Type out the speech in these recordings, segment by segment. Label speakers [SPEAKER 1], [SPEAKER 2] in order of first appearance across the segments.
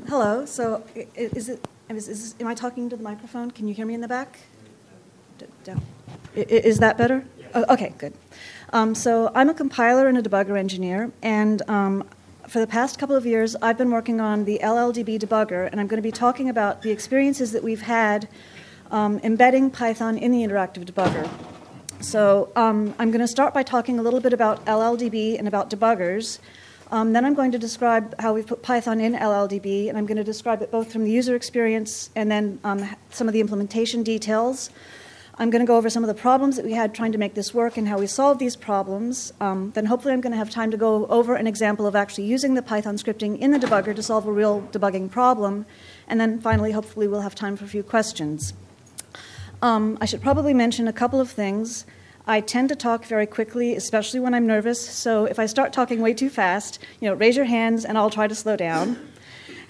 [SPEAKER 1] Hello. So, am I talking to the microphone? Can you hear me in the back? Is that better? Yes. Oh, okay, good. So I'm a compiler and a debugger engineer, and for the past couple of years, I've been working on the LLDB debugger, and I'm going to be talking about the experiences that we've had embedding Python in the interactive debugger. So I'm going to start by talking a little bit about LLDB and about debuggers. Then I'm going to describe how we've put Python in LLDB, and I'm going to describe it both from the user experience and then some of the implementation details. I'm going to go over some of the problems that we had trying to make this work and how we solved these problems. Then hopefully I'm going to have time to go over an example of actually using the Python scripting in the debugger to solve a real debugging problem. And then finally, hopefully, we'll have time for a few questions. I should probably mention a couple of things. I tend to talk very quickly, especially when I'm nervous. So if I start talking way too fast, raise your hands and I'll try to slow down.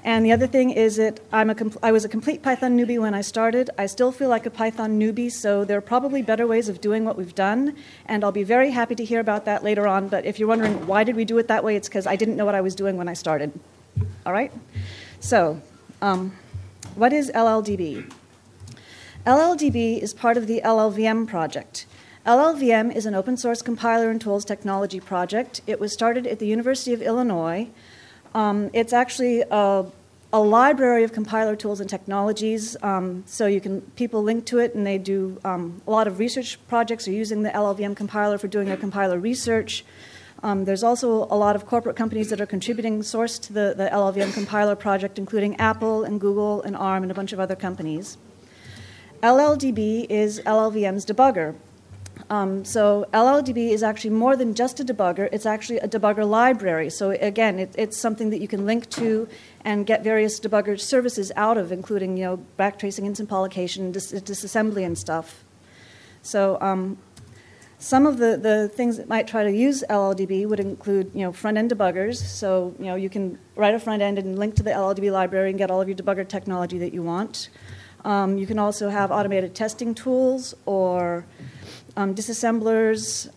[SPEAKER 1] And the other thing is that I was a complete Python newbie when I started. I still feel like a Python newbie, so there are probably better ways of doing what we've done, and I'll be very happy to hear about that later on. But if you're wondering why did we do it that way, it's because I didn't know what I was doing when I started. All right? So what is LLDB? LLDB is part of the LLVM project. LLVM is an open source compiler and tools technology project. It was started at the University of Illinois. It's actually a library of compiler tools and technologies, so people link to it, and they do a lot of research projects are using the LLVM compiler for doing their compiler research. There's also a lot of corporate companies that are contributing source to the LLVM compiler project, including Apple and Google and ARM and a bunch of other companies. LLDB is LLVM's debugger. So LLDB is actually more than just a debugger. It's actually a debugger library. So again, it's something that you can link to and get various debugger services out of, including backtracing and symbolication, disassembly and stuff. So some of the things that might try to use LLDB would include front-end debuggers. So you can write a front end and link to the LLDB library and get all of your debugger technology that you want. You can also have automated testing tools or disassemblers,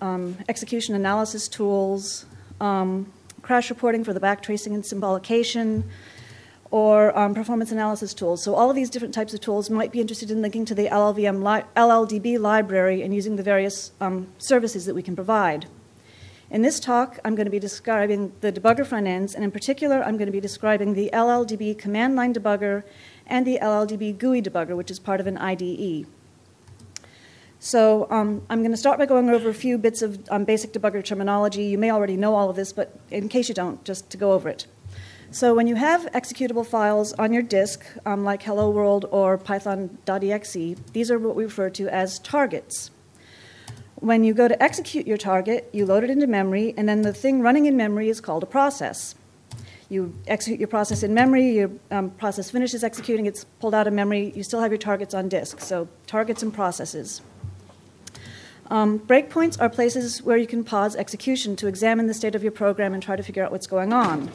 [SPEAKER 1] execution analysis tools, crash reporting for the backtracing and symbolication, or performance analysis tools. So all of these different types of tools might be interested in linking to the LLDB library and using the various services that we can provide. In this talk, I'm going to be describing the debugger front ends, and in particular, I'm going to be describing the LLDB command line debugger and the LLDB GUI debugger, which is part of an IDE. So I'm going to start by going over a few bits of basic debugger terminology. You may already know all of this, but in case you don't, just to go over it. So when you have executable files on your disk, like Hello World or Python.exe, these are what we refer to as targets. When you go to execute your target, you load it into memory, and then the thing running in memory is called a process. You execute your process in memory, your process finishes executing, it's pulled out of memory, you still have your targets on disk. So targets and processes. Breakpoints are places where you can pause execution to examine the state of your program and try to figure out what's going on.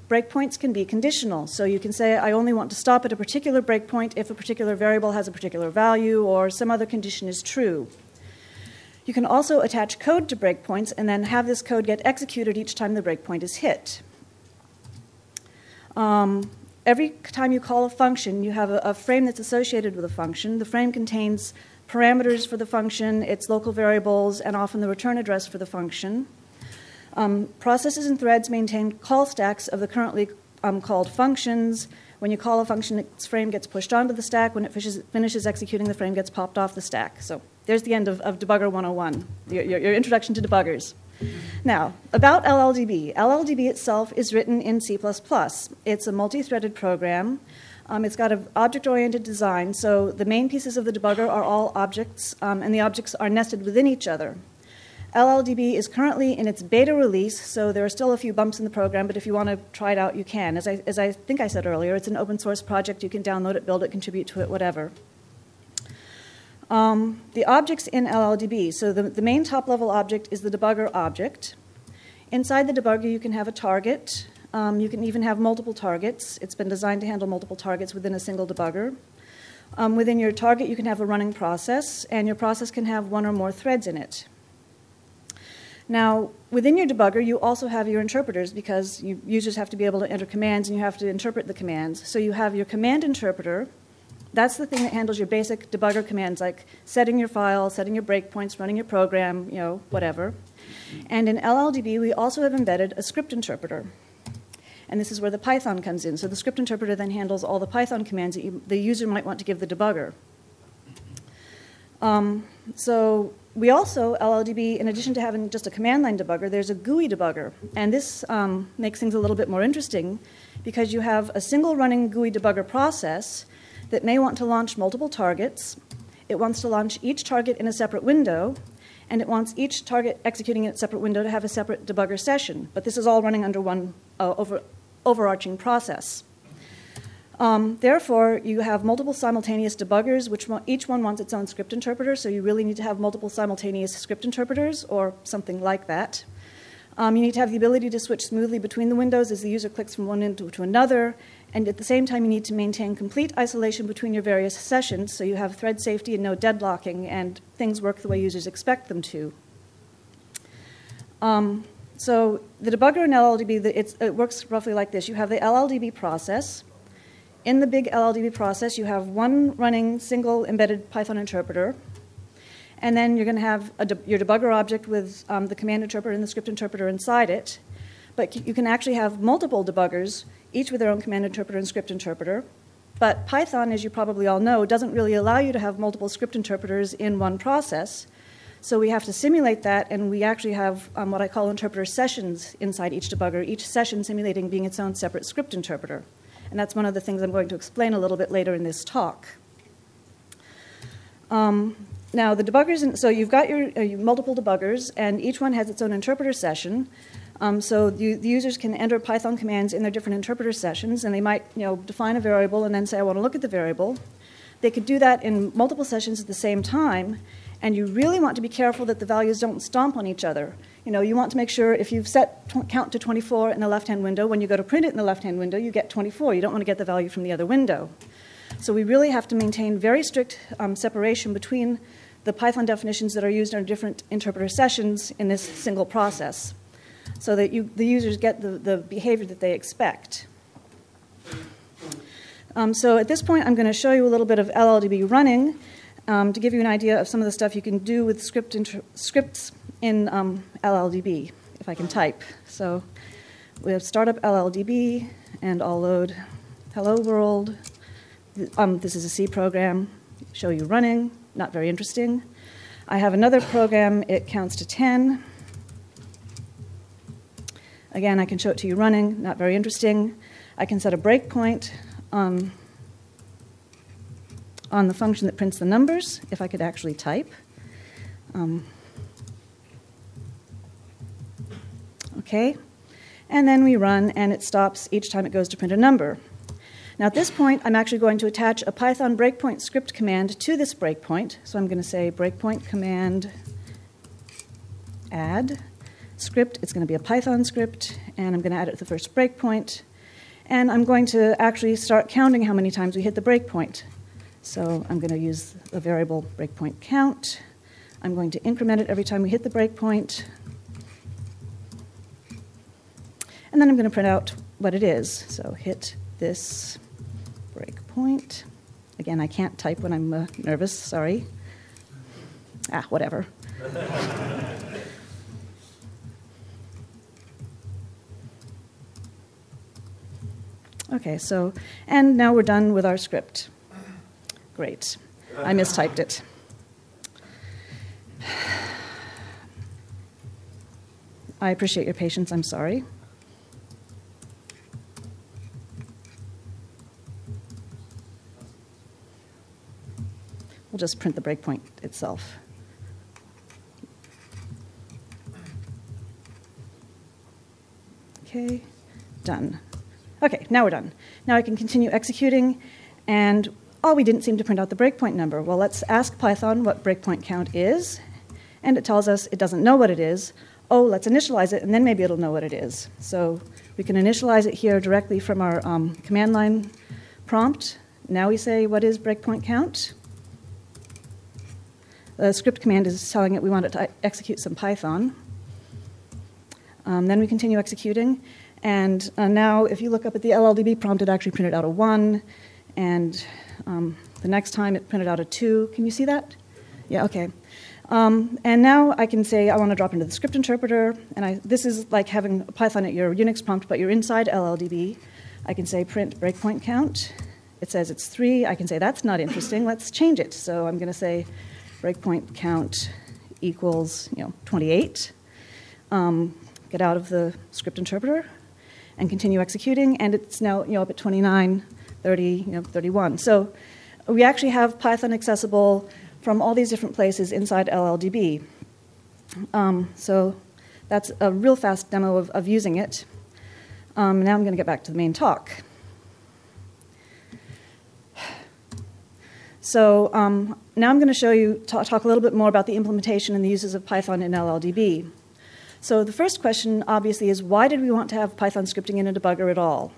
[SPEAKER 1] Breakpoints can be conditional, so you can say, I only want to stop at a particular breakpoint if a particular variable has a particular value or some other condition is true. You can also attach code to breakpoints and then have this code get executed each time the breakpoint is hit. Every time you call a function, you have a frame that's associated with a function. The frame contains parameters for the function, its local variables, and often the return address for the function. Processes and threads maintain call stacks of the currently called functions. When you call a function, its frame gets pushed onto the stack. When it finishes executing, the frame gets popped off the stack. So there's the end of Debugger 101, your introduction to debuggers. Now, about LLDB. LLDB itself is written in C++. It's a multi-threaded program. It's got an object-oriented design, so the main pieces of the debugger are all objects, and the objects are nested within each other. LLDB is currently in its beta release, so there are still a few bumps in the program, but if you want to try it out, you can. As I think I said earlier, it's an open source project. You can download it, build it, contribute to it, whatever. The objects in LLDB. So the main top-level object is the debugger object. Inside the debugger, you can have a target. You can even have multiple targets. It's been designed to handle multiple targets within a single debugger. Within your target, you can have a running process, and your process can have one or more threads in it. Now, within your debugger, you also have your interpreters because users have to be able to enter commands and you have to interpret the commands. So you have your command interpreter. That's the thing that handles your basic debugger commands like setting your file, setting your breakpoints, running your program, whatever. And in LLDB, we also have embedded a script interpreter. And this is where the Python comes in. So the script interpreter then handles all the Python commands that the user might want to give the debugger. So we also, LLDB, in addition to having just a command line debugger, there's a GUI debugger. And this makes things a little bit more interesting because you have a single running GUI debugger process that may want to launch multiple targets. It wants to launch each target in a separate window, and it wants each target executing in a separate window to have a separate debugger session. But this is all running under one overarching process. Therefore, you have multiple simultaneous debuggers, which each one wants its own script interpreter, so you really need to have multiple simultaneous script interpreters or something like that. You need to have the ability to switch smoothly between the windows as the user clicks from one window to another, and at the same time you need to maintain complete isolation between your various sessions so you have thread safety and no deadlocking and things work the way users expect them to. So the debugger in LLDB, it works roughly like this. You have the LLDB process. In the big LLDB process, you have one running single embedded Python interpreter. And then you're going to have your debugger object with the command interpreter and the script interpreter inside it. But you can actually have multiple debuggers, each with their own command interpreter and script interpreter. But Python, as you probably all know, doesn't really allow you to have multiple script interpreters in one process. So we have to simulate that, and we actually have what I call interpreter sessions inside each debugger, each session simulating being its own separate script interpreter. And that's one of the things I'm going to explain a little bit later in this talk. Now, the debuggers, so you've got your multiple debuggers, and each one has its own interpreter session. So the users can enter Python commands in their different interpreter sessions, and they might define a variable and then say, I want to look at the variable. They could do that in multiple sessions at the same time, and you really want to be careful that the values don't stomp on each other. You want to make sure if you've set count to 24 in the left-hand window, when you go to print it in the left-hand window, you get 24. You don't want to get the value from the other window. So we really have to maintain very strict separation between the Python definitions that are used in different interpreter sessions in this single process so that the users get the behavior that they expect. So at this point, I'm going to show you a little bit of LLDB running to give you an idea of some of the stuff you can do with scripts in LLDB, if I can type. So we have start up LLDB, and I'll load hello world. This is a C program, show you running, not very interesting. I have another program, it counts to 10. Again, I can show it to you running, not very interesting. I can set a breakpoint on the function that prints the numbers, if I could actually type. Okay, and then we run, and it stops each time it goes to print a number. Now at this point, I'm actually going to attach a Python breakpoint script command to this breakpoint. So I'm going to say breakpoint command add script. It's going to be a Python script, and I'm going to add it to the first breakpoint. And I'm going to actually start counting how many times we hit the breakpoint. So I'm going to use the variable breakpoint count. I'm going to increment it every time we hit the breakpoint. And then I'm going to print out what it is. So hit this breakpoint. Again, I can't type when I'm nervous, sorry. Whatever. Okay, so, and now we're done with our script. Great. I mistyped it. I appreciate your patience, I'm sorry. We'll just print the breakpoint itself. Okay, done. Okay, now we're done. Now I can continue executing, and we didn't seem to print out the breakpoint number. Well, let's ask Python what breakpoint count is, and it tells us it doesn't know what it is. Let's initialize it, and then maybe it'll know what it is. So we can initialize it here directly from our command line prompt. Now we say, what is breakpoint count? The script command is telling it we want it to execute some Python. Then we continue executing. And now, if you look up at the LLDB prompt, it actually printed out a 1. And the next time, it printed out a 2. Can you see that? Yeah, OK. And now I can say I want to drop into the script interpreter. And this is like having Python at your Unix prompt, but you're inside LLDB. I can say print breakpoint count. It says it's 3. I can say that's not interesting. Let's change it. So I'm going to say breakpoint count equals 28. Get out of the script interpreter and continue executing. And it's now up at 29, 30, 31. So we actually have Python accessible from all these different places inside LLDB. So that's a real fast demo of using it. Now I'm going to get back to the main talk. So now I'm going to show you, talk a little bit more about the implementation and the uses of Python in LLDB. So the first question, obviously, is why did we want to have Python scripting in a debugger at all?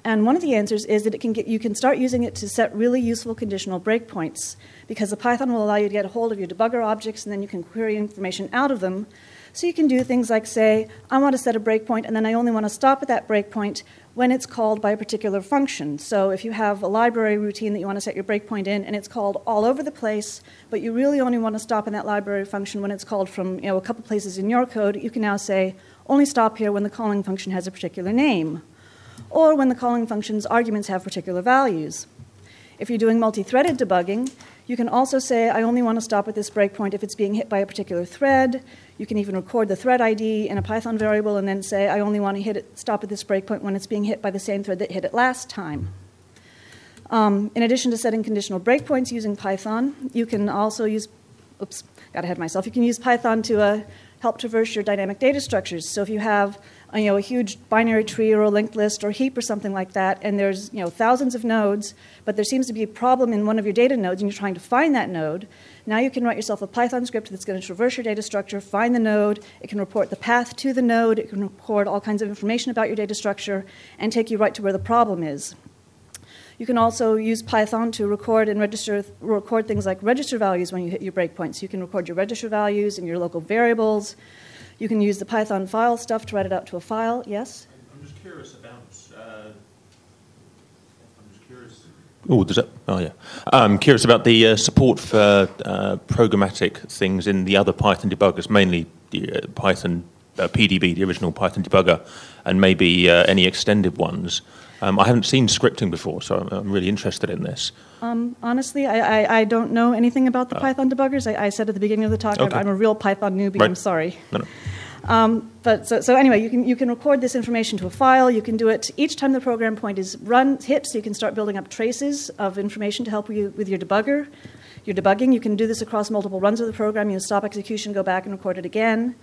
[SPEAKER 1] And one of the answers is that you can start using it to set really useful conditional breakpoints, because the Python will allow you to get a hold of your debugger objects, and then you can query information out of them. So you can do things like say, I want to set a breakpoint, and then I only want to stop at that breakpoint when it's called by a particular function. So if you have a library routine that you want to set your breakpoint in, and it's called all over the place, but you really only want to stop in that library function when it's called from a couple places in your code, you can now say, only stop here when the calling function has a particular name, or when the calling function's arguments have particular values. If you're doing multi-threaded debugging, you can also say, I only want to stop at this breakpoint if it's being hit by a particular thread. You can even record the thread ID in a Python variable and then say, I only want to stop at this breakpoint when it's being hit by the same thread that hit it last time. In addition to setting conditional breakpoints using Python, you can also use, oops, got ahead of myself. You can use Python to help traverse your dynamic data structures. So if you have a huge binary tree or a linked list or heap or something like that, and there's thousands of nodes, but there seems to be a problem in one of your data nodes and you're trying to find that node, now you can write yourself a Python script that's going to traverse your data structure, find the node, it can report the path to the node, it can record all kinds of information about your data structure, and take you right to where the problem is. You can also use Python to record things like register values when you hit your breakpoints. You can record your register values and your local variables. You can use the Python file stuff to write it out to a file. Yes?
[SPEAKER 2] I'm just curious about. I'm curious about the support for programmatic things in the other Python debuggers, mainly the Python PDB, the original Python debugger, and maybe any extended ones. I haven't seen scripting before, so I'm really interested in this.
[SPEAKER 1] Honestly, I don't know anything about the Python debuggers. I said at the beginning of the talk, okay. I'm a real Python newbie. Right. I'm sorry. No. But so anyway, you can record this information to a file. You can do it each time the program point is hit, so you can start building up traces of information to help you with your debugger. Your debugging, you can do this across multiple runs of the program. You stop execution, go back and record it again.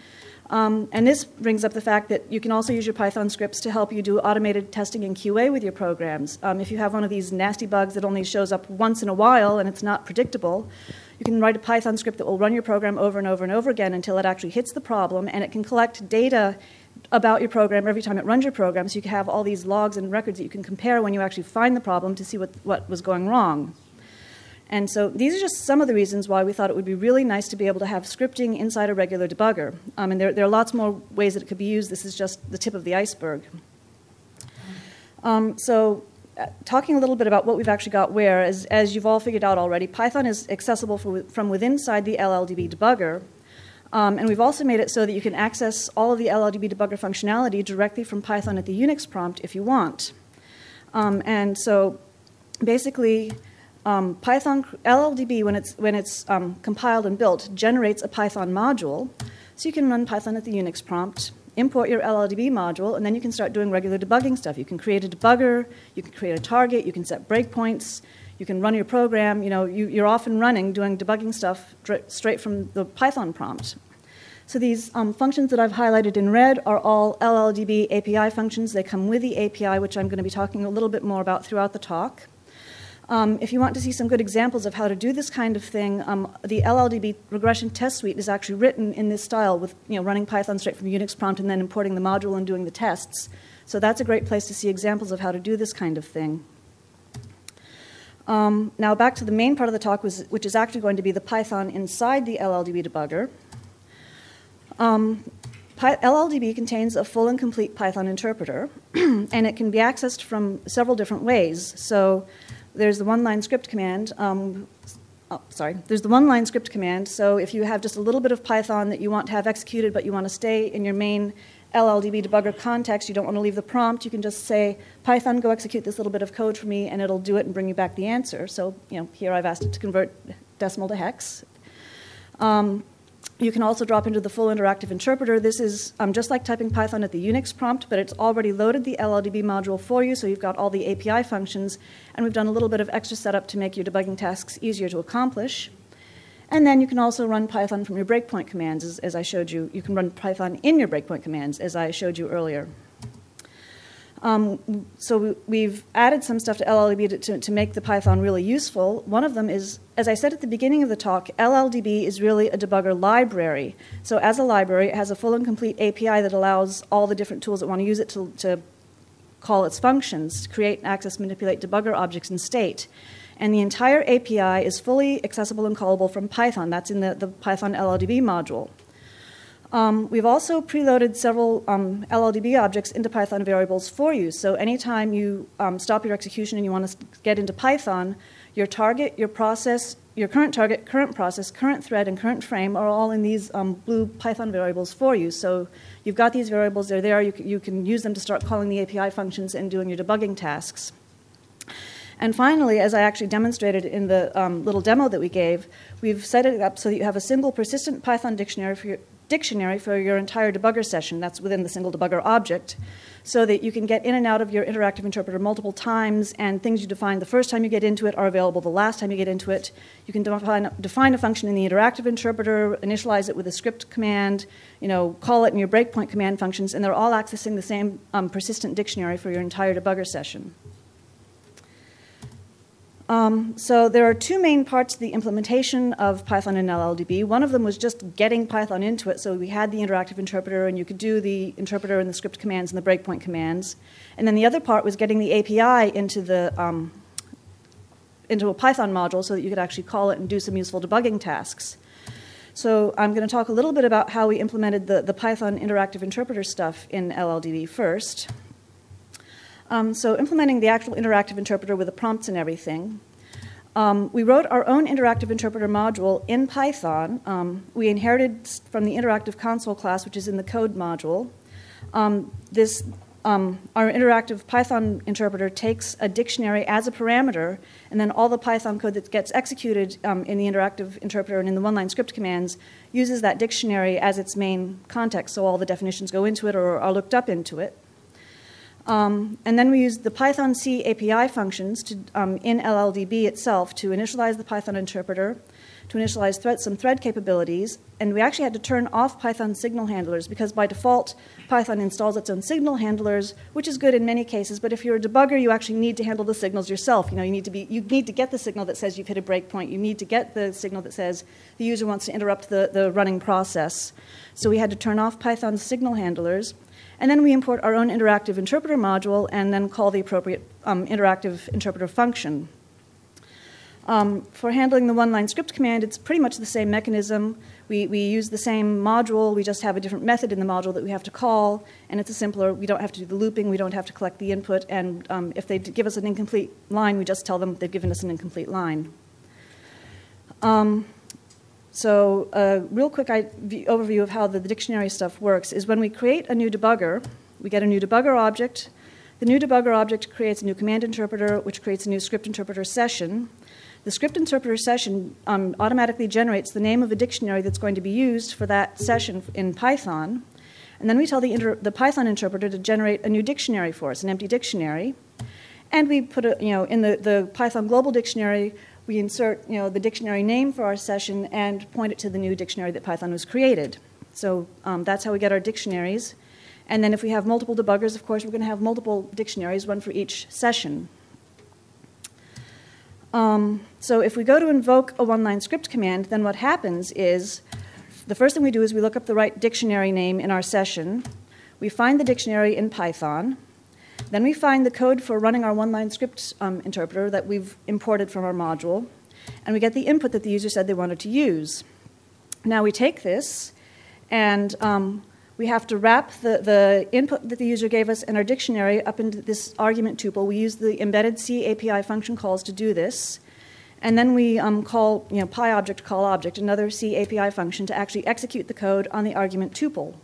[SPEAKER 1] And this brings up the fact that you can also use your Python scripts to help you do automated testing and QA with your programs. If you have one of these nasty bugs that only shows up once in a while and it's not predictable, you can write a Python script that will run your program over and over and over again until it actually hits the problem, and it can collect data about your program every time it runs your program, so you can have all these logs and records that you can compare when you actually find the problem to see what was going wrong. And so these are just some of the reasons why we thought it would be really nice to be able to have scripting inside a regular debugger. And there are lots more ways that it could be used. This is just the tip of the iceberg. Talking a little bit about what we've actually got where, as you've all figured out already, Python is accessible from within inside the LLDB debugger. And we've also made it so that you can access all of the LLDB debugger functionality directly from Python at the Unix prompt if you want. And so basically, Python LLDB, when it's compiled and built, generates a Python module. So you can run Python at the Unix prompt, import your LLDB module, and then you can start doing regular debugging stuff. You can create a debugger, you can create a target, you can set breakpoints, you can run your program. You're off and running doing debugging stuff straight from the Python prompt. So these functions that I've highlighted in red are all LLDB API functions. They come with the API, which I'm going to be talking a little bit more about throughout the talk. If you want to see some good examples of how to do this kind of thing, the LLDB regression test suite is actually written in this style with running Python straight from the Unix prompt and then importing the module and doing the tests. So that's a great place to see examples of how to do this kind of thing. Now back to the main part of the talk, which is actually going to be the Python inside the LLDB debugger. LLDB contains a full and complete Python interpreter, and it can be accessed from several different ways. So there's the one-line script command. There's the one-line script command. So if you have just a little bit of Python that you want to have executed, but you want to stay in your main LLDB debugger context, you don't want to leave the prompt, you can just say, Python, go execute this little bit of code for me, and it'll do it and bring you back the answer. So here I've asked it to convert decimal to hex. You can also drop into the full interactive interpreter. This is just like typing Python at the Unix prompt, but it's already loaded the LLDB module for you, so you've got all the API functions, and we've done a little bit of extra setup to make your debugging tasks easier to accomplish. And then you can also run Python from your breakpoint commands, as I showed you. You can run Python in your breakpoint commands, as I showed you earlier. So we've added some stuff to LLDB to make the Python really useful. One of them is, as I said at the beginning of the talk, LLDB is really a debugger library. So as a library, it has a full and complete API that allows all the different tools that want to use it to call its functions, to create, access, manipulate debugger objects in state. And the entire API is fully accessible and callable from Python. That's in the Python LLDB module. We've also preloaded several LLDB objects into Python variables for you. So anytime you stop your execution and you want to get into Python, your target, your process, your current target, current process, current thread, and current frame are all in these blue Python variables for you. So you've got these variables, they're there, you can use them to start calling the API functions and doing your debugging tasks. And finally, as I actually demonstrated in the little demo that we gave, we've set it up so that you have a single persistent Python dictionary for your entire debugger session. That's within the single debugger object, so that you can get in and out of your interactive interpreter multiple times, and things you define the first time you get into it are available the last time you get into it. You can define a function in the interactive interpreter, initialize it with a script command, call it in your breakpoint command functions, and they're all accessing the same persistent dictionary for your entire debugger session. So there are two main parts to the implementation of Python in LLDB. One of them was just getting Python into it, so we had the interactive interpreter, and you could do the interpreter and the script commands and the breakpoint commands. And then the other part was getting the API into a Python module so that you could actually call it and do some useful debugging tasks. So I'm going to talk a little bit about how we implemented the Python interactive interpreter stuff in LLDB first. So implementing the actual interactive interpreter with the prompts and everything, we wrote our own interactive interpreter module in Python. We inherited from the interactive console class, which is in the code module. Our interactive Python interpreter takes a dictionary as a parameter, and then all the Python code that gets executed in the interactive interpreter and in the one-line script commands uses that dictionary as its main context, so all the definitions go into it or are looked up into it. And then we use the Python C API functions in LLDB itself to initialize the Python interpreter, to initialize some thread capabilities, and we actually had to turn off Python signal handlers because by default Python installs its own signal handlers, which is good in many cases, but if you're a debugger you actually need to handle the signals yourself. You need to get the signal that says you've hit a breakpoint, you need to get the signal that says the user wants to interrupt the running process. So we had to turn off Python signal handlers. And then we import our own interactive interpreter module and then call the appropriate interactive interpreter function. For handling the one-line script command, it's pretty much the same mechanism. We use the same module, we just have a different method in the module that we have to call, and it's simpler. We don't have to do the looping, we don't have to collect the input, and if they give us an incomplete line, we just tell them they've given us an incomplete line. So a real quick overview of how the dictionary stuff works is when we create a new debugger, we get a new debugger object. The new debugger object creates a new command interpreter, which creates a new script interpreter session. The script interpreter session automatically generates the name of a dictionary that's going to be used for that session in Python. And then we tell the Python interpreter to generate a new dictionary for us, an empty dictionary. And we put in the Python global dictionary, we insert the dictionary name for our session and point it to the new dictionary that Python was created. So that's how we get our dictionaries. And then if we have multiple debuggers, of course, we're going to have multiple dictionaries, one for each session. So if we go to invoke a one-line script command, then what happens is the first thing we do is we look up the right dictionary name in our session. We find the dictionary in Python. Then we find the code for running our one-line script interpreter that we've imported from our module, and we get the input that the user said they wanted to use. Now we take this, and We have to wrap the input that the user gave us in our dictionary up into this argument tuple. We use the embedded C API function calls to do this. And then we call PyObject call object, another C API function, to actually execute the code on the argument tuple.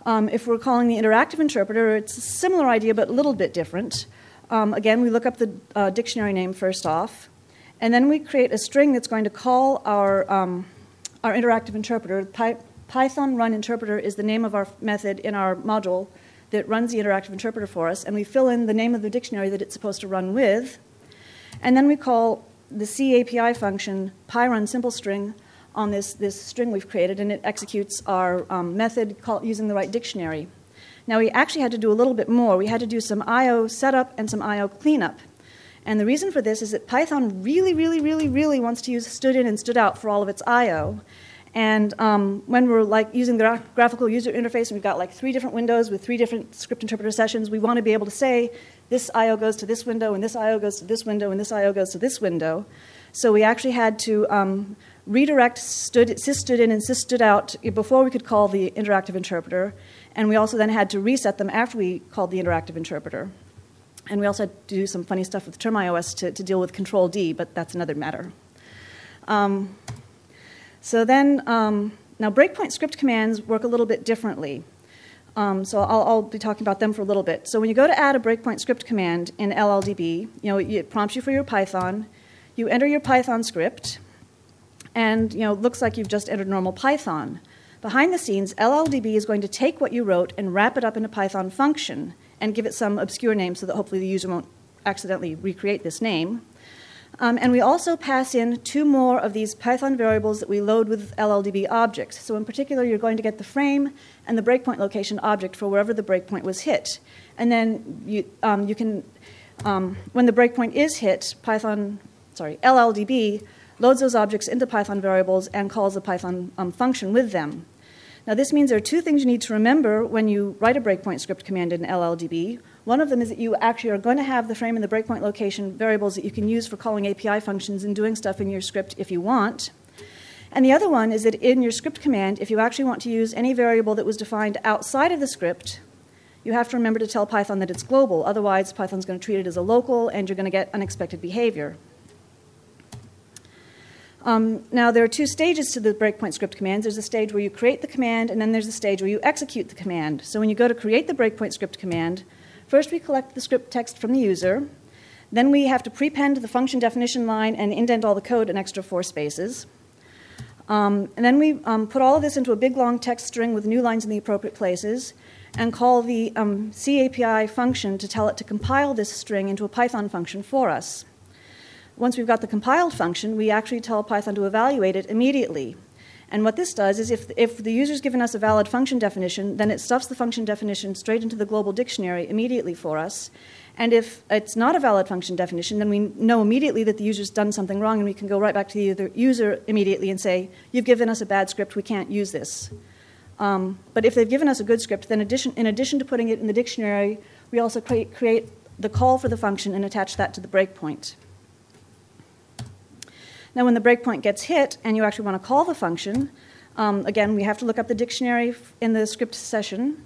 [SPEAKER 1] If we're calling the interactive interpreter, it's a similar idea but a little bit different. Again, we look up the dictionary name first off, and then we create a string that's going to call our interactive interpreter. Python run interpreter is the name of our method in our module that runs the interactive interpreter for us, and we fill in the name of the dictionary that it's supposed to run with. And then we call the C API function pyrunSimpleString on this string we've created, and it executes our method using the right dictionary. Now, we actually had to do a little bit more. We had to do some I/O setup and some I/O cleanup. And the reason for this is that Python really, really, really, really wants to use stood in and stood out for all of its I/O. And when we're using the graphical user interface, and we've got 3 different windows with 3 different script interpreter sessions, we want to be able to say this I/O goes to this window, and this I/O goes to this window, and this I/O goes to this window. So we actually had to redirect sys stood in and sys stood out before we could call the interactive interpreter, and we also then had to reset them after we called the interactive interpreter. And we also had to do some funny stuff with TermIOS to deal with Control D, but that's another matter. So then, now breakpoint script commands work a little bit differently. So I'll be talking about them for a little bit. So when you go to add a breakpoint script command in LLDB, it prompts you for your Python. You enter your Python script, and it looks like you've just entered normal Python. Behind the scenes, LLDB is going to take what you wrote and wrap it up in a Python function and give it some obscure name so that hopefully the user won't accidentally recreate this name. And we also pass in 2 more of these Python variables that we load with LLDB objects. So in particular, you're going to get the frame and the breakpoint location object for wherever the breakpoint was hit. And then you can, when the breakpoint is hit, LLDB loads those objects into Python variables and calls the Python function with them. Now, this means there are 2 things you need to remember when you write a breakpoint script command in LLDB. One of them is that you actually are going to have the frame and the breakpoint location variables that you can use for calling API functions and doing stuff in your script if you want. And the other one is that in your script command, if you actually want to use any variable that was defined outside of the script, you have to remember to tell Python that it's global. Otherwise, Python's going to treat it as a local, and you're going to get unexpected behavior. Now, there are 2 stages to the breakpoint script commands. There's a stage where you create the command, and then there's a stage where you execute the command. So when you go to create the breakpoint script command, first we collect the script text from the user. Then we have to prepend the function definition line and indent all the code an extra 4 spaces. And then we put all of this into a big, long text string with new lines in the appropriate places and call the C API function to tell it to compile this string into a Python function for us. Once we've got the compiled function, we actually tell Python to evaluate it immediately. And what this does is if the user's given us a valid function definition, then it stuffs the function definition straight into the global dictionary immediately for us. And if it's not a valid function definition, then we know immediately that the user's done something wrong, and we can go right back to the user immediately and say, you've given us a bad script, we can't use this. But if they've given us a good script, then in addition to putting it in the dictionary, we also create the call for the function and attach that to the breakpoint. Now, when the breakpoint gets hit and you actually want to call the function, again, we have to look up the dictionary in the script session.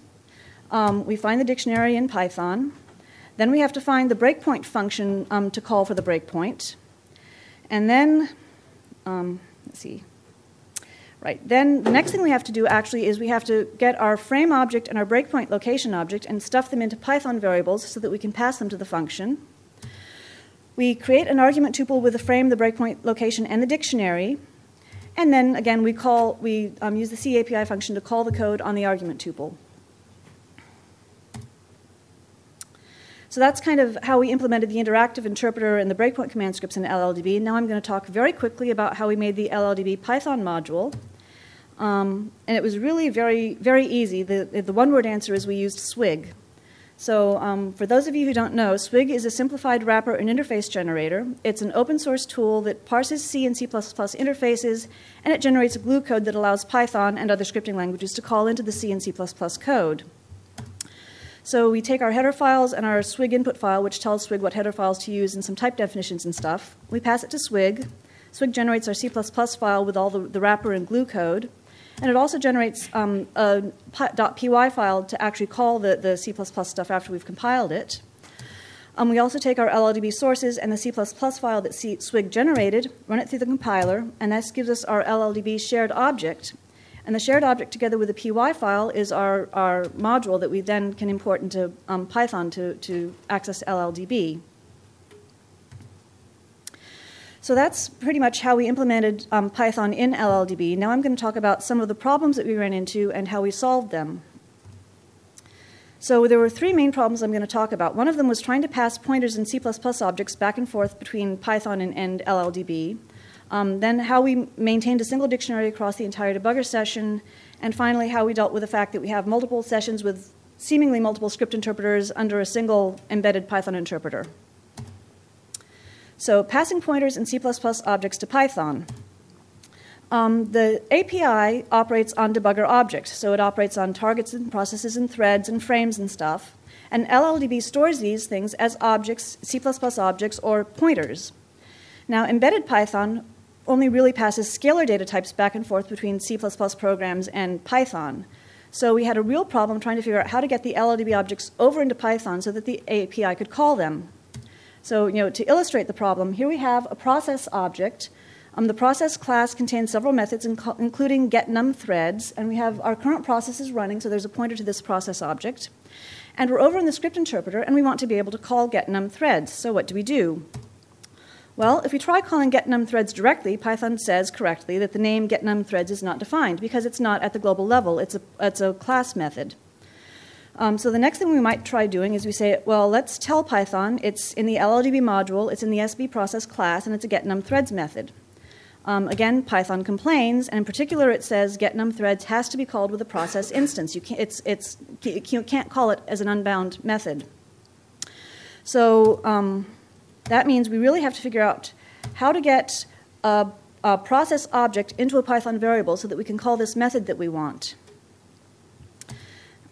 [SPEAKER 1] We find the dictionary in Python. Then we have to find the breakpoint function to call for the breakpoint. And then, let's see. Right, then the next thing we have to do actually is we have to get our frame object and our breakpoint location object and stuff them into Python variables so that we can pass them to the function. We create an argument tuple with the frame, the breakpoint location, and the dictionary. And then, again, we use the C API function to call the code on the argument tuple. So that's kind of how we implemented the interactive interpreter and the breakpoint command scripts in LLDB. Now I'm going to talk very quickly about how we made the LLDB Python module. And it was really very, very easy. The one-word answer is we used Swig. So for those of you who don't know, Swig is a simplified wrapper and interface generator. It's an open source tool that parses C and C++ interfaces, and it generates a glue code that allows Python and other scripting languages to call into the C and C++ code. So we take our header files and our Swig input file, which tells Swig what header files to use and some type definitions and stuff. We pass it to Swig. Swig generates our C++ file with all the wrapper and glue code. And it also generates a .py file to actually call the C++ stuff after we've compiled it. We also take our LLDB sources and the C++ file that Swig generated, run it through the compiler, and this gives us our LLDB shared object. And the shared object together with the py file is our module that we then can import into Python to access LLDB. So that's pretty much how we implemented Python in LLDB. Now I'm going to talk about some of the problems that we ran into and how we solved them. So there were three main problems I'm going to talk about. One of them was trying to pass pointers in C++ objects back and forth between Python and LLDB. Then how we maintained a single dictionary across the entire debugger session. And finally, how we dealt with the fact that we have multiple sessions with seemingly multiple script interpreters under a single embedded Python interpreter. So passing pointers in C++ objects to Python. The API operates on debugger objects, so it operates on targets and processes and threads and frames and stuff. And LLDB stores these things as objects, C++ objects, or pointers. Now, embedded Python only really passes scalar data types back and forth between C++ programs and Python. So we had a real problem trying to figure out how to get the LLDB objects over into Python so that the API could call them. So, to illustrate the problem, here we have a process object. The process class contains several methods, including getNumThreads, and we have our current processes running, so there's a pointer to this process object. And we're over in the script interpreter, and we want to be able to call getNumThreads. So what do? Well, if we try calling getNumThreads directly, Python says correctly that the name getNumThreads is not defined because it's not at the global level. It's a class method. So the next thing we might try doing is we say, well, let's tell Python it's in the LLDB module, it's in the SB process class, and it's a getNumThreads method. Again, Python complains, and in particular it says getNumThreads has to be called with a process instance. You can't call it as an unbound method. So that means we really have to figure out how to get a process object into a Python variable so that we can call this method that we want.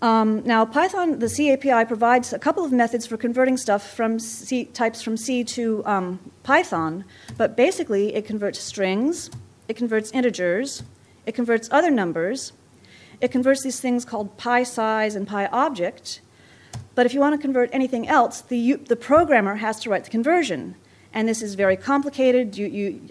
[SPEAKER 1] Now, Python, the C API, provides a couple of methods for converting stuff from types from C to Python, but basically it converts strings, it converts integers, it converts other numbers, it converts these things called PySize and PyObject, but if you want to convert anything else, the programmer has to write the conversion. And this is very complicated.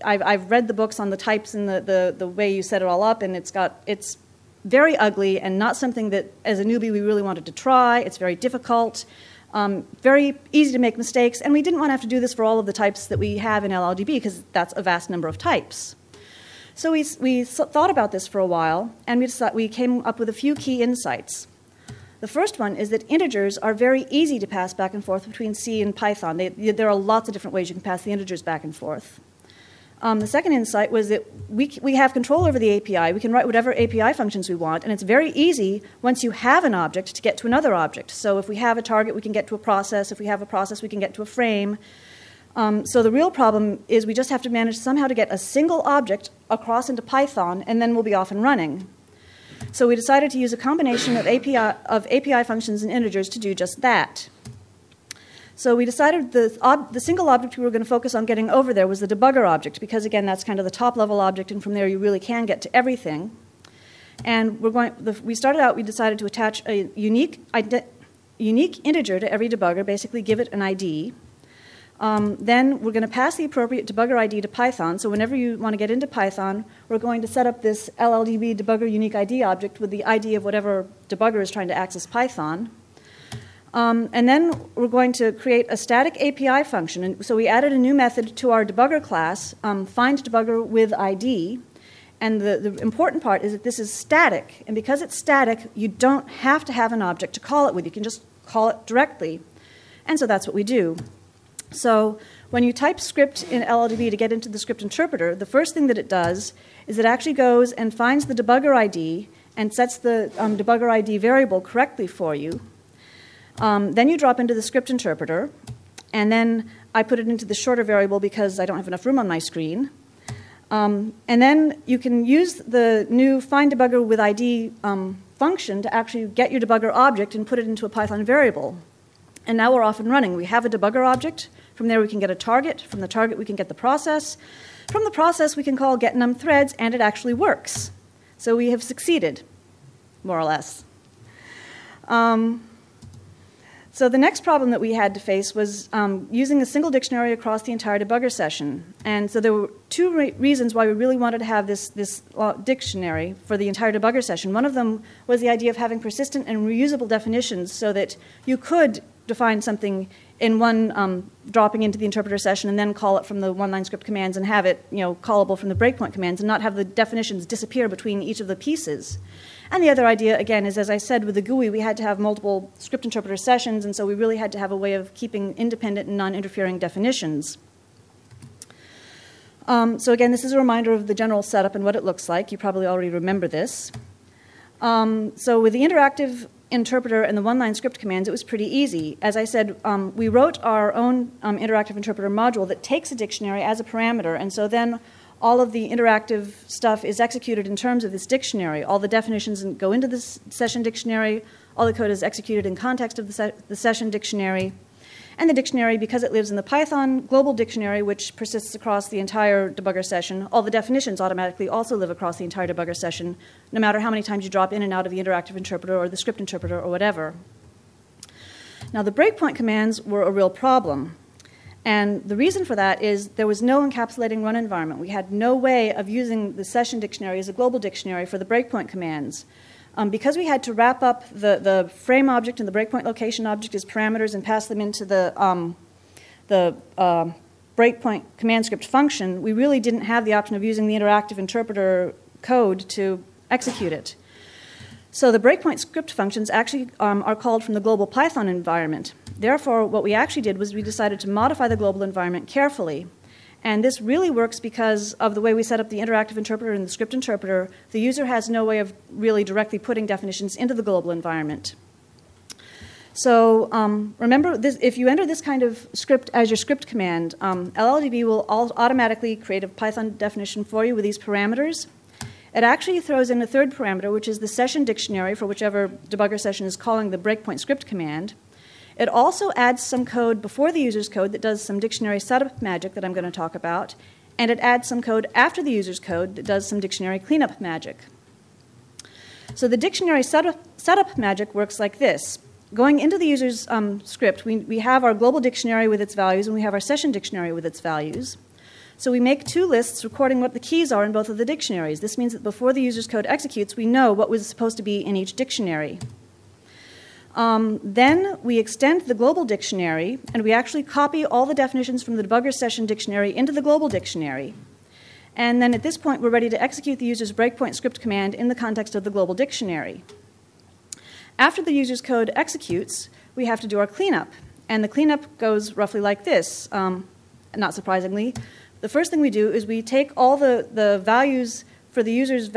[SPEAKER 1] I've read the books on the types and the way you set it all up, and it's very ugly and not something that, as a newbie, we really wanted to try. It's very difficult, very easy to make mistakes, and we didn't want to have to do this for all of the types that we have in LLDB because that's a vast number of types. So we thought about this for a while, and we came up with a few key insights. The first one is that integers are very easy to pass back and forth between C and Python. There are lots of different ways you can pass the integers back and forth. The second insight was that we have control over the API. We can write whatever API functions we want, and it's very easy once you have an object to get to another object. So if we have a target, we can get to a process. If we have a process, we can get to a frame. So the real problem is we just have to manage somehow to get a single object across into Python, and then we'll be off and running. So we decided to use a combination of API functions and integers to do just that. So we decided the single object we were going to focus on getting over there was the debugger object, because again, that's kind of the top-level object, and from there you really can get to everything. And we started out, we decided to attach a unique integer to every debugger, basically give it an ID. Then we're going to pass the appropriate debugger ID to Python. So whenever you want to get into Python, we're going to set up this LLDB debugger unique ID object with the ID of whatever debugger is trying to access Python. And then we're going to create a static API function. And so we added a new method to our debugger class, findDebugger with ID. And the important part is that this is static. And because it's static, you don't have to have an object to call it with. You can just call it directly. And so that's what we do. So when you type script in LLDB to get into the script interpreter, the first thing that it does is it actually goes and finds the debugger ID and sets the debugger ID variable correctly for you. Then you drop into the script interpreter, and then I put it into the shorter variable because I don't have enough room on my screen. And then you can use the new findDebugger with ID function to actually get your debugger object and put it into a Python variable. And now we're off and running. We have a debugger object. From there we can get a target. From the target we can get the process. From the process we can call getNumThreads, and it actually works. So we have succeeded, more or less. So the next problem that we had to face was using a single dictionary across the entire debugger session. And so there were two reasons why we really wanted to have this dictionary for the entire debugger session. One of them was the idea of having persistent and reusable definitions so that you could define something in one dropping into the interpreter session and then call it from the one-line script commands and have it callable from the breakpoint commands and not have the definitions disappear between each of the pieces. And the other idea, again, is, as I said, with the GUI, we had to have multiple script interpreter sessions, and so we really had to have a way of keeping independent and non-interfering definitions. So again, this is a reminder of the general setup and what it looks like. You probably already remember this. So with the interactive interpreter and the one-line script commands, it was pretty easy. As I said, we wrote our own interactive interpreter module that takes a dictionary as a parameter, and so then all of the interactive stuff is executed in terms of this dictionary. All the definitions go into this session dictionary. All the code is executed in context of the session dictionary. And the dictionary, because it lives in the Python global dictionary, which persists across the entire debugger session, all the definitions automatically also live across the entire debugger session, no matter how many times you drop in and out of the interactive interpreter or the script interpreter or whatever. Now, the breakpoint commands were a real problem. And the reason for that is there was no encapsulating run environment. We had no way of using the session dictionary as a global dictionary for the breakpoint commands. Because we had to wrap up the frame object and the breakpoint location object as parameters and pass them into the breakpoint command script function, we really didn't have the option of using the interactive interpreter code to execute it. So the breakpoint script functions actually are called from the global Python environment. Therefore, what we actually did was we decided to modify the global environment carefully. And this really works because of the way we set up the interactive interpreter and the script interpreter. The user has no way of really directly putting definitions into the global environment. So remember, if you enter this kind of script as your script command, LLDB will automatically create a Python definition for you with these parameters. It actually throws in a third parameter, which is the session dictionary for whichever debugger session is calling the breakpoint script command. It also adds some code before the user's code that does some dictionary setup magic that I'm going to talk about, and it adds some code after the user's code that does some dictionary cleanup magic. So the dictionary setup magic works like this. Going into the user's script, we have our global dictionary with its values, and we have our session dictionary with its values. So we make two lists recording what the keys are in both of the dictionaries. This means that before the user's code executes, we know what was supposed to be in each dictionary. Then we extend the global dictionary, and we actually copy all the definitions from the debugger session dictionary into the global dictionary. And then at this point, we're ready to execute the user's breakpoint script command in the context of the global dictionary. After the user's code executes, we have to do our cleanup. And the cleanup goes roughly like this. Not surprisingly, the first thing we do is we take all the values for the user's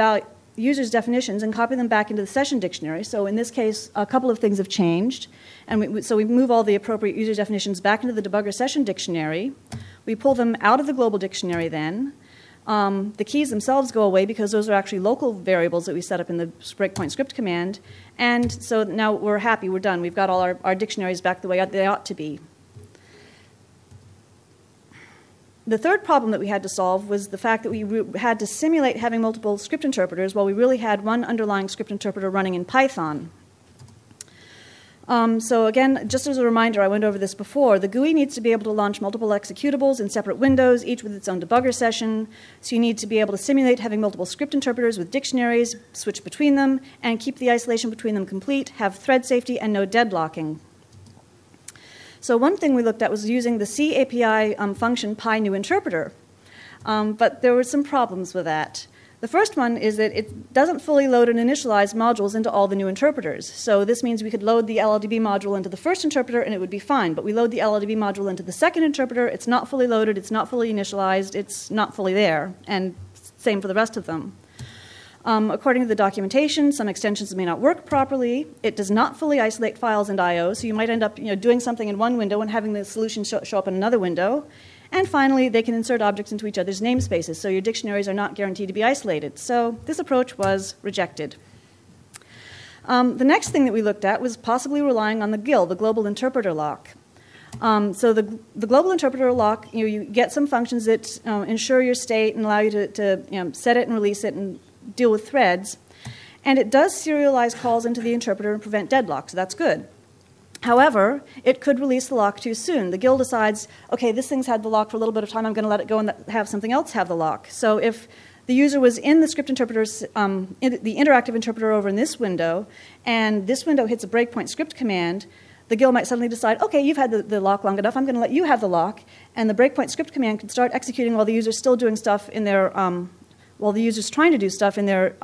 [SPEAKER 1] definitions and copy them back into the session dictionary. So in this case, a couple of things have changed. And so we move all the appropriate user definitions back into the debugger session dictionary. We pull them out of the global dictionary then. The keys themselves go away because those are actually local variables that we set up in the breakpoint script command. And so now we're happy, we're done. We've got all our dictionaries back the way they ought to be. The third problem that we had to solve was the fact that we had to simulate having multiple script interpreters while we really had one underlying script interpreter running in Python. So again, just as a reminder, I went over this before, the GUI needs to be able to launch multiple executables in separate windows, each with its own debugger session. So you need to be able to simulate having multiple script interpreters with dictionaries, switch between them, and keep the isolation between them complete, have thread safety, and no deadlocking. So one thing we looked at was using the C API function PyNewInterpreter. But there were some problems with that. The first one is that it doesn't fully load and initialize modules into all the new interpreters. So this means we could load the LLDB module into the first interpreter and it would be fine. But we load the LLDB module into the second interpreter, it's not fully loaded, it's not fully initialized, it's not fully there. And same for the rest of them. According to the documentation, some extensions may not work properly. It does not fully isolate files and I/O, so you might end up doing something in one window and having the solution show up in another window. And finally, they can insert objects into each other's namespaces, so your dictionaries are not guaranteed to be isolated. So this approach was rejected. The next thing that we looked at was possibly relying on the GIL, the Global Interpreter Lock. So the global interpreter lock, you get some functions that ensure your state and allow you to set it and release it and deal with threads. And it does serialize calls into the interpreter and prevent deadlock, so that's good. However, it could release the lock too soon. The GIL decides, okay, this thing's had the lock for a little bit of time, I'm going to let it go and have something else have the lock. So if the user was in the script interpreter's, in the interactive interpreter over in this window, and this window hits a breakpoint script command, the GIL might suddenly decide, okay, you've had the lock long enough, I'm going to let you have the lock, and the breakpoint script command could start executing while the user's still doing stuff in their, while the user's trying to do stuff in their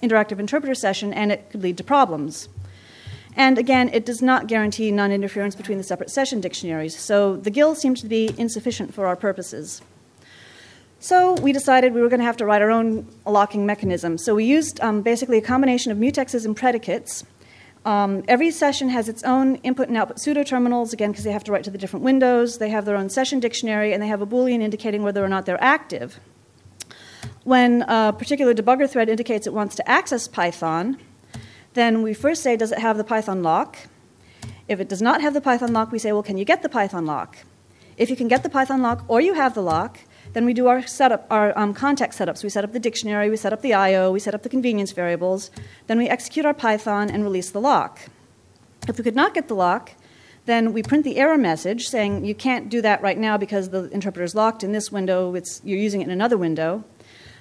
[SPEAKER 1] interactive interpreter session, and it could lead to problems. And again, it does not guarantee non-interference between the separate session dictionaries, so the GIL seems to be insufficient for our purposes. So we decided we were going to have to write our own locking mechanism. So we used basically a combination of mutexes and predicates. Every session has its own input and output pseudo-terminals, again, because they have to write to the different windows. They have their own session dictionary, and they have a Boolean indicating whether or not they're active. When a particular debugger thread indicates it wants to access Python, then we first say, does it have the Python lock? If it does not have the Python lock, we say, well, can you get the Python lock? If you can get the Python lock or you have the lock, then we do our setup, our context setups. We set up the dictionary, we set up the I/O, we set up the convenience variables. Then we execute our Python and release the lock. If we could not get the lock, then we print the error message saying you can't do that right now because the interpreter is locked in this window, you're using it in another window.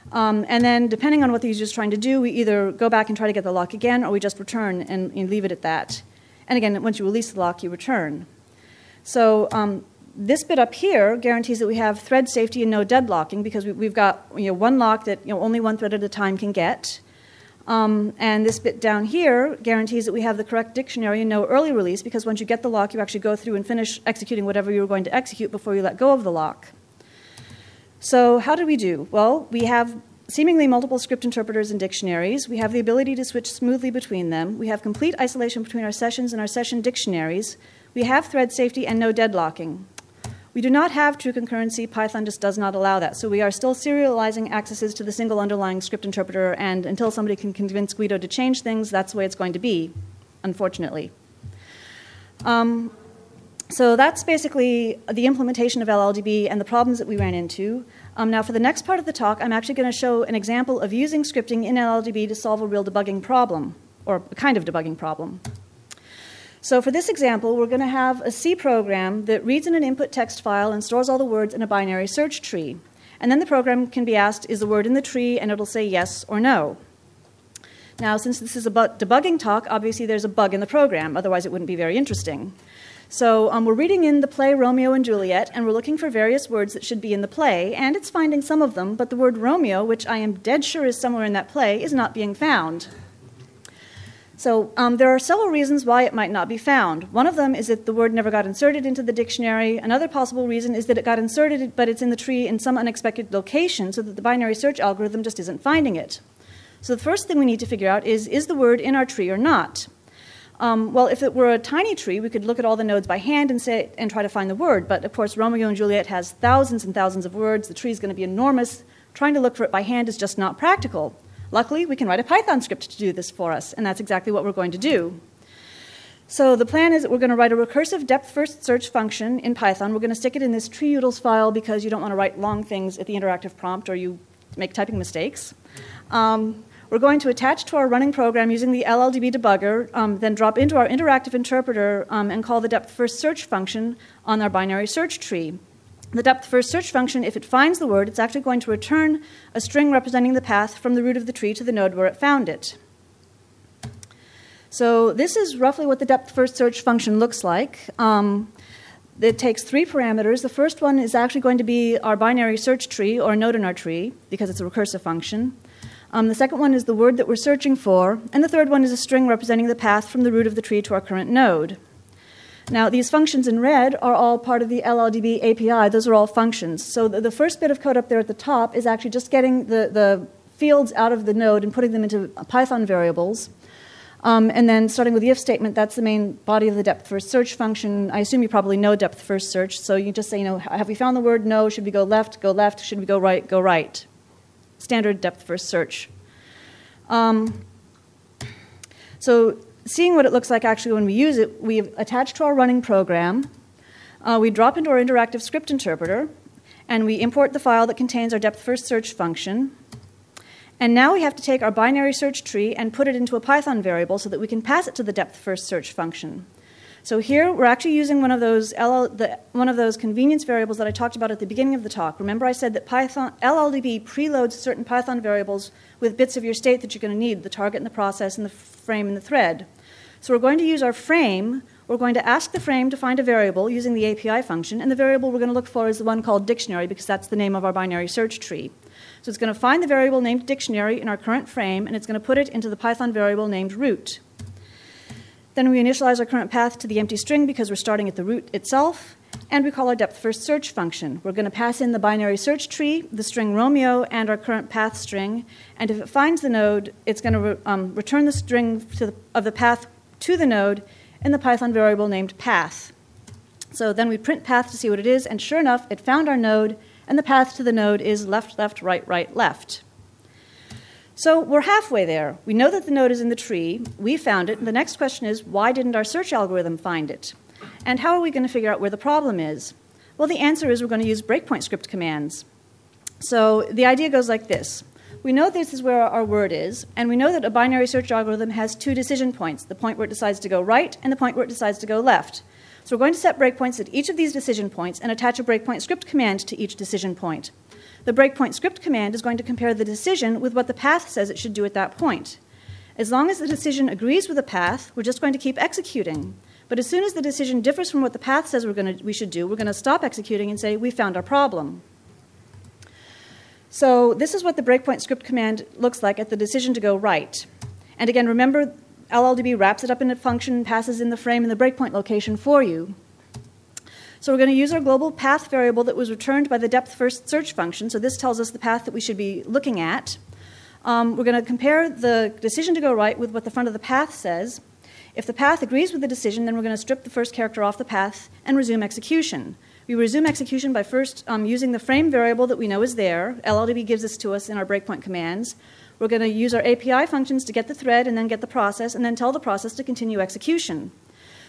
[SPEAKER 1] And then, depending on what the user is trying to do, we either go back and try to get the lock again, or we just return and leave it at that. And again, once you release the lock, you return. So this bit up here guarantees that we have thread safety and no deadlocking, because we've got one lock that only one thread at a time can get. And this bit down here guarantees that we have the correct dictionary and no early release, because once you get the lock, you actually go through and finish executing whatever you were going to execute before you let go of the lock. So how did we do? Well, we have seemingly multiple script interpreters and dictionaries. We have the ability to switch smoothly between them. We have complete isolation between our sessions and our session dictionaries. We have thread safety and no deadlocking. We do not have true concurrency. Python just does not allow that. So we are still serializing accesses to the single underlying script interpreter, and until somebody can convince Guido to change things, that's the way it's going to be, unfortunately. So that's basically the implementation of LLDB and the problems that we ran into. Now, for the next part of the talk, I'm actually going to show an example of using scripting in LLDB to solve a real debugging problem, or a kind of debugging problem. So for this example, we're going to have a C program that reads in an input text file and stores all the words in a binary search tree. And then the program can be asked, is the word in the tree? And it'll say yes or no. Now, since this is a debugging talk, obviously there's a bug in the program. Otherwise, it wouldn't be very interesting. So we're reading in the play Romeo and Juliet, and we're looking for various words that should be in the play, and it's finding some of them, but the word Romeo, which I am dead sure is somewhere in that play, is not being found. So there are several reasons why it might not be found. One of them is that the word never got inserted into the dictionary. Another possible reason is that it got inserted, but it's in the tree in some unexpected location, so that the binary search algorithm just isn't finding it. So the first thing we need to figure out is the word in our tree or not? Well, if it were a tiny tree, we could look at all the nodes by hand and try to find the word. But of course, Romeo and Juliet has thousands and thousands of words. The tree is going to be enormous. Trying to look for it by hand is just not practical. Luckily, we can write a Python script to do this for us, and that's exactly what we're going to do. So the plan is that we're going to write a recursive depth-first search function in Python. We're going to stick it in this treeutils file because you don't want to write long things at the interactive prompt or you make typing mistakes. We're going to attach to our running program using the LLDB debugger, then drop into our interactive interpreter and call the depth-first search function on our binary search tree. The depth-first search function, if it finds the word, it's actually going to return a string representing the path from the root of the tree to the node where it found it. So this is roughly what the depth-first search function looks like. It takes 3 parameters. The first one is actually going to be our binary search tree, or node in our tree, because it's a recursive function. The second one is the word that we're searching for, and the third one is a string representing the path from the root of the tree to our current node. Now, these functions in red are all part of the LLDB API. Those are all functions. So the first bit of code up there at the top is actually just getting the fields out of the node and putting them into Python variables. And then starting with the if statement, that's the main body of the depth-first search function. I assume you probably know depth-first search. So you just say, have we found the word? No. Should we go left? Go left. Should we go right? Go right. Standard depth-first search. So seeing what it looks like actually when we use it, we've attached to our running program. We drop into our interactive script interpreter, and we import the file that contains our depth-first search function. And now we have to take our binary search tree and put it into a Python variable so that we can pass it to the depth-first search function. So here we're actually using one of those convenience variables that I talked about at the beginning of the talk. Remember I said that LLDB preloads certain Python variables with bits of your state that you're going to need, the target and the process and the frame and the thread. So we're going to use our frame. We're going to ask the frame to find a variable using the API function, and the variable we're going to look for is the one called dictionary because that's the name of our binary search tree. So it's going to find the variable named dictionary in our current frame, and it's going to put it into the Python variable named root. Then we initialize our current path to the empty string because we're starting at the root itself, and we call our depth-first search function. We're going to pass in the binary search tree, the string Romeo, and our current path string, and if it finds the node, it's going to return the string of the path to the node in the Python variable named path. So then we print path to see what it is, and sure enough, it found our node, and the path to the node is left, left, right, right, left. So we're halfway there. We know that the node is in the tree. We found it. And the next question is, why didn't our search algorithm find it? And how are we going to figure out where the problem is? Well, the answer is we're going to use breakpoint script commands. So the idea goes like this. We know this is where our word is, and we know that a binary search algorithm has two decision points, the point where it decides to go right and the point where it decides to go left. So we're going to set breakpoints at each of these decision points and attach a breakpoint script command to each decision point. The breakpoint script command is going to compare the decision with what the path says it should do at that point. As long as the decision agrees with the path, we're just going to keep executing. But as soon as the decision differs from what the path says we should do, we're going to stop executing and say, we found our problem. So this is what the breakpoint script command looks like at the decision to go right. And again, remember, LLDB wraps it up in a function and passes in the frame and the breakpoint location for you. So we're going to use our global path variable that was returned by the depth-first search function. So this tells us the path that we should be looking at. We're going to compare the decision to go right with what the front of the path says. If the path agrees with the decision, then we're going to strip the first character off the path and resume execution. We resume execution by first using the frame variable that we know is there. LLDB gives this to us in our breakpoint commands. We're going to use our API functions to get the thread and then get the process and then tell the process to continue execution.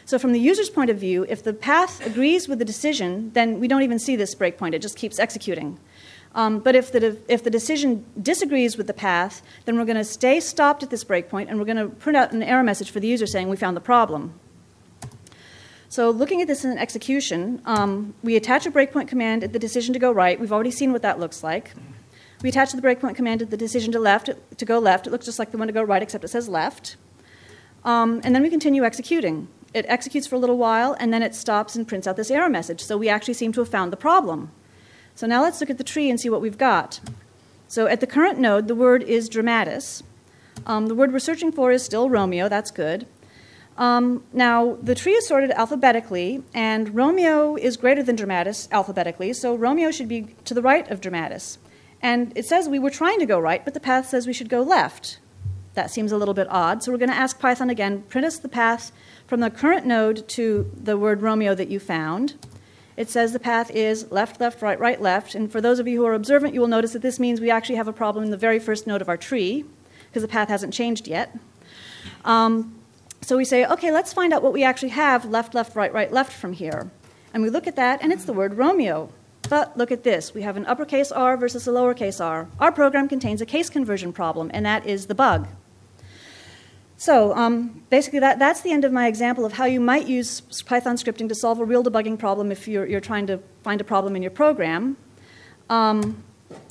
[SPEAKER 1] So from the user's point of view, if the path agrees with the decision, then we don't even see this breakpoint. It just keeps executing. But if the decision disagrees with the path, then we're going to stay stopped at this breakpoint, and we're going to print out an error message for the user saying we found the problem. So looking at this in execution, we attach a breakpoint command at the decision to go right. We've already seen what that looks like. We attach the breakpoint command at the decision to go left. It looks just like the one to go right, except it says left. And then we continue executing. It executes for a little while, and then it stops and prints out this error message. So we actually seem to have found the problem. So now let's look at the tree and see what we've got. So at the current node, the word is dramatis. The word we're searching for is still Romeo. That's good. Now, the tree is sorted alphabetically, and Romeo is greater than dramatis alphabetically, so Romeo should be to the right of dramatis. And it says we were trying to go right, but the path says we should go left. That seems a little bit odd, so we're going to ask Python again, print us the path from the current node to the word Romeo that you found. It says the path is left, left, right, right, left. And for those of you who are observant, you will notice that this means we actually have a problem in the very first node of our tree, because the path hasn't changed yet. So we say, OK, let's find out what we actually have left, left, right, right, left from here. And we look at that, and it's the word Romeo. But look at this. We have an uppercase R versus a lowercase r. Our program contains a case conversion problem, and that is the bug. So basically, that's the end of my example of how you might use Python scripting to solve a real debugging problem if you're trying to find a problem in your program.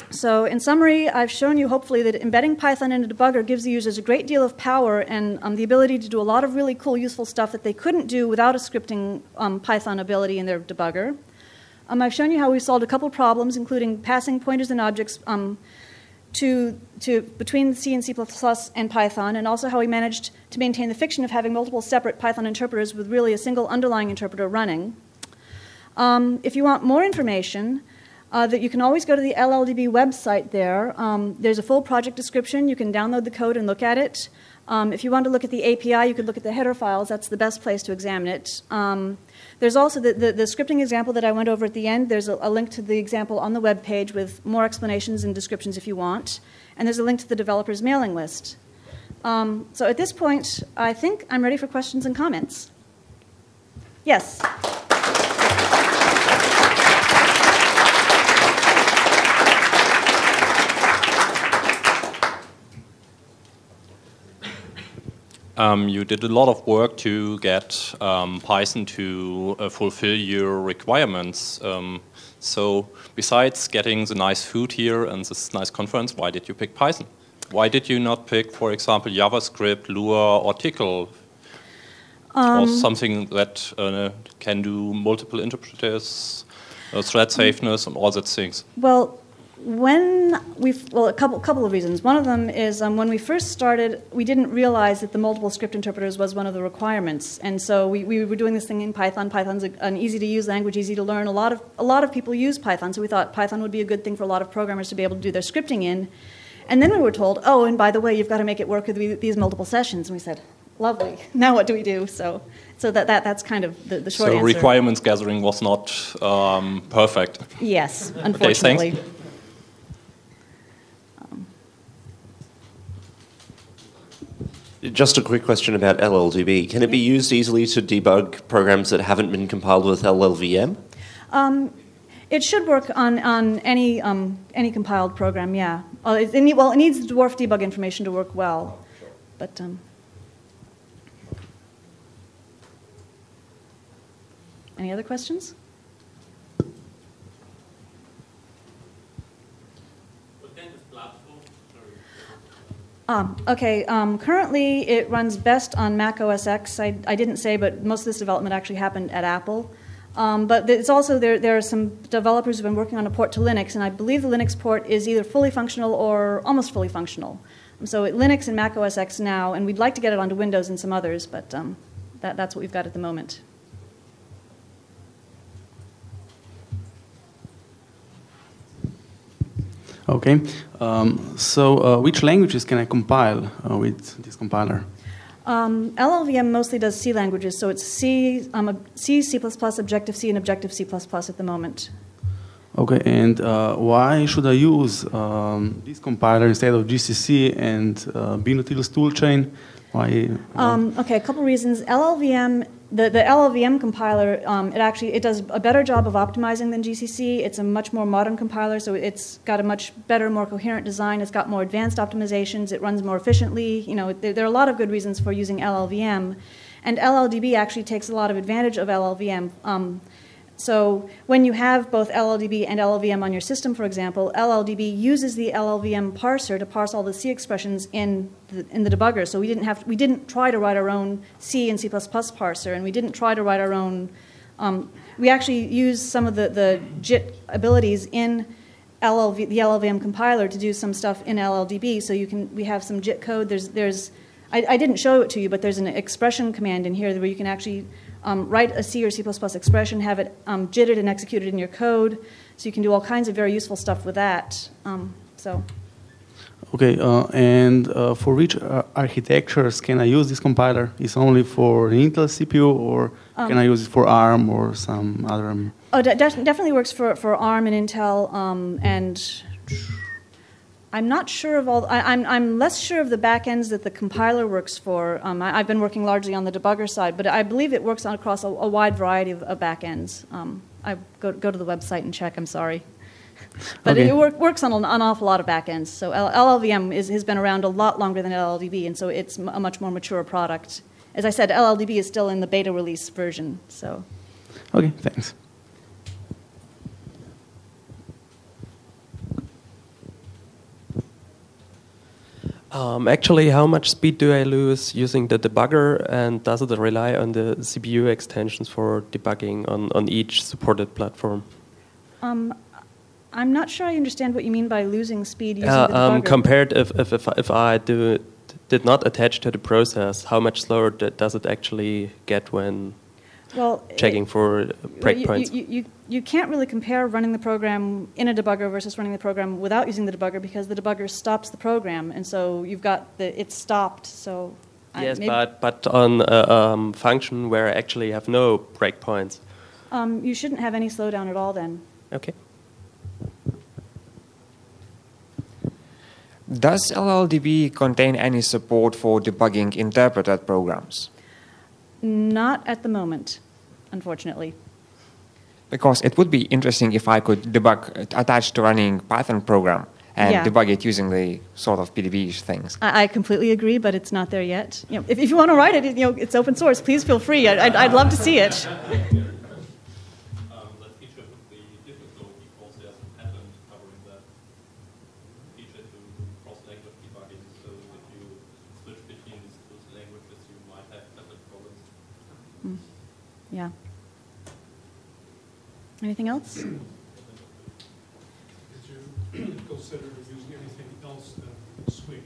[SPEAKER 1] So in summary, I've shown you, hopefully, that embedding Python in a debugger gives the users a great deal of power and the ability to do a lot of really cool, useful stuff that they couldn't do without a scripting Python ability in their debugger. I've shown you how we solved a couple problems, including passing pointers and objects between C and C++ and Python, and also how we managed to maintain the fiction of having multiple separate Python interpreters with really a single underlying interpreter running. If you want more information, that you can always go to the LLDB website there. There's a full project description. You can download the code and look at it. If you want to look at the API, you could look at the header files. That's the best place to examine it. There's also the scripting example that I went over at the end. There's a link to the example on the web page with more explanations and descriptions if you want. And there's a link to the developer's mailing list. So at this point, I think I'm ready for questions and comments. Yes?
[SPEAKER 3] You did a lot of work to get Python to fulfill your requirements. So besides getting the nice food here and this nice conference, why did you pick Python? Why did you not pick, for example, JavaScript, Lua, or Tcl, or something that can do multiple interpreters, thread safeness, and all that things?
[SPEAKER 1] Well, a couple of reasons. One of them is when we first started, we didn't realize that the multiple script interpreters was one of the requirements, and so we were doing this thing in Python. Python's an easy-to-use language, easy to learn. A lot of people use Python, so we thought Python would be a good thing for a lot of programmers to be able to do their scripting in. And then we were told, oh, and by the way, you've got to make it work with these multiple sessions. And we said, lovely. Now what do we do? So that's kind of the short answer.
[SPEAKER 3] So requirements gathering was not perfect.
[SPEAKER 1] Yes, unfortunately.
[SPEAKER 3] Okay, thanks.
[SPEAKER 4] Just a quick question about LLDB. Can it be used easily to debug programs that haven't been compiled with LLVM?
[SPEAKER 1] It should work on any compiled program, yeah. It needs the dwarf debug information to work well. But any other questions? Okay, currently it runs best on Mac OS X. I didn't say, but most of this development actually happened at Apple. But it's also, there are some developers who have been working on a port to Linux, and I believe the Linux port is either fully functional or almost fully functional. So Linux and Mac OS X now, and we'd like to get it onto Windows and some others, but that's what we've got at the moment.
[SPEAKER 5] Okay, so which languages can I compile with this compiler?
[SPEAKER 1] LLVM mostly does C languages, so it's C, C++, Objective-C, and Objective-C++ at the moment.
[SPEAKER 5] Okay, and why should I use this compiler instead of GCC and Binotil's toolchain? Why?
[SPEAKER 1] Okay, a couple reasons. LLVM, the LLVM compiler, it does a better job of optimizing than GCC. It's a much more modern compiler, so it's got a much better, more coherent design. It's got more advanced optimizations. It runs more efficiently. You know, there are a lot of good reasons for using LLVM, and LLDB actually takes a lot of advantage of LLVM. So when you have both LLDB and LLVM on your system, for example, LLDB uses the LLVM parser to parse all the C expressions in the debugger. So we didn't try to write our own C and C++ parser, and we didn't try to write our own. We actually used some of the JIT abilities in the LLVM compiler to do some stuff in LLDB. So we have some JIT code. I didn't show it to you, but there's an expression command in here where you can actually write a C or C++ expression, have it JITted and executed in your code. So you can do all kinds of very useful stuff with that.
[SPEAKER 5] Okay, and for which architectures can I use this compiler? Is it only for the Intel CPU, or can I use it for ARM or some other?
[SPEAKER 1] Oh, definitely works for ARM and Intel, and I'm not sure of all. I'm less sure of the backends that the compiler works for. I've been working largely on the debugger side, but I believe it works across a wide variety of backends. I go to the website and check. I'm sorry, but okay. It works on an awful lot of backends. So LLVM has been around a lot longer than LLDB, and so it's a much more mature product. As I said, LLDB is still in the beta release version. So.
[SPEAKER 5] Okay, thanks.
[SPEAKER 6] Actually, how much speed do I lose using the debugger, and does it rely on the CPU extensions for debugging on each supported platform?
[SPEAKER 1] I'm not sure I understand what you mean by losing speed using the debugger.
[SPEAKER 6] Compared if I did not attach to the process, how much slower does it actually get when checking for breakpoints?
[SPEAKER 1] You can't really compare running the program in a debugger versus running the program without using the debugger, because the debugger stops the program, and so you've got it's stopped. So
[SPEAKER 6] yes, but on a function where I actually have no breakpoints,
[SPEAKER 1] you shouldn't have any slowdown at all then.
[SPEAKER 6] Okay.
[SPEAKER 7] Does LLDB contain any support for debugging interpreted programs?
[SPEAKER 1] Not at the moment, unfortunately.
[SPEAKER 7] Because it would be interesting if I could debug attached to running Python program and
[SPEAKER 1] Yeah.
[SPEAKER 7] debug it using the sort of PDB things.
[SPEAKER 1] I completely agree, but it's not there yet. You know, if you want to write it, you know, it's open source. Please feel free. I'd love to see it.
[SPEAKER 3] That feature would be difficult because there's a patent covering that feature to cross-language debugging. So if you switch between those languages, you might have patent problems.
[SPEAKER 1] Yeah. Anything else?
[SPEAKER 8] Did you consider using anything else than Swig?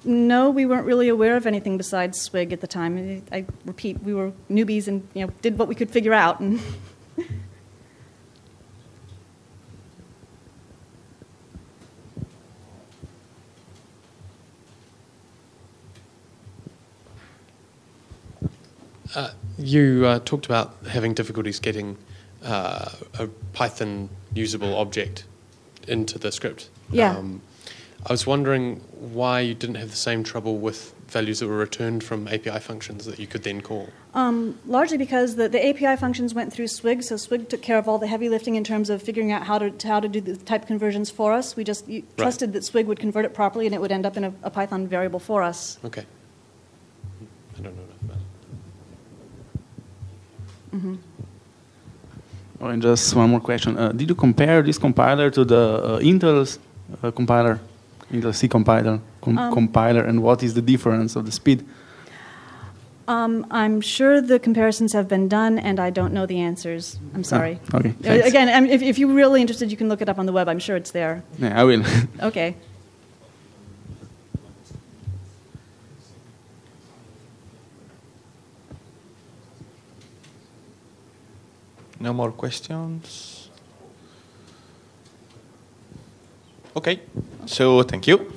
[SPEAKER 1] No, we weren't really aware of anything besides Swig at the time. I repeat, we were newbies and did what we could figure out. And
[SPEAKER 8] You talked about having difficulties getting a Python usable object into the script.
[SPEAKER 1] Yeah.
[SPEAKER 8] I was wondering why you didn't have the same trouble with values that were returned from API functions that you could then call.
[SPEAKER 1] largely because the API functions went through Swig, so Swig took care of all the heavy lifting in terms of figuring out how to do the type conversions for us. We just trusted that Swig would convert it properly and it would end up in a Python variable for us.
[SPEAKER 8] Okay. I don't know enough about it.
[SPEAKER 1] Mm-hmm.
[SPEAKER 5] Oh, and just one more question. Did you compare this compiler to the Intel's compiler, Intel C compiler, compiler, and what is the difference of the speed?
[SPEAKER 1] I'm sure the comparisons have been done, and I don't know the answers. I'm sorry.
[SPEAKER 5] Oh, okay. Thanks.
[SPEAKER 1] Again, if you're really interested, you can look it up on the web. I'm sure it's there.
[SPEAKER 5] Yeah, I will.
[SPEAKER 1] Okay.
[SPEAKER 2] No more questions? Okay, so thank you.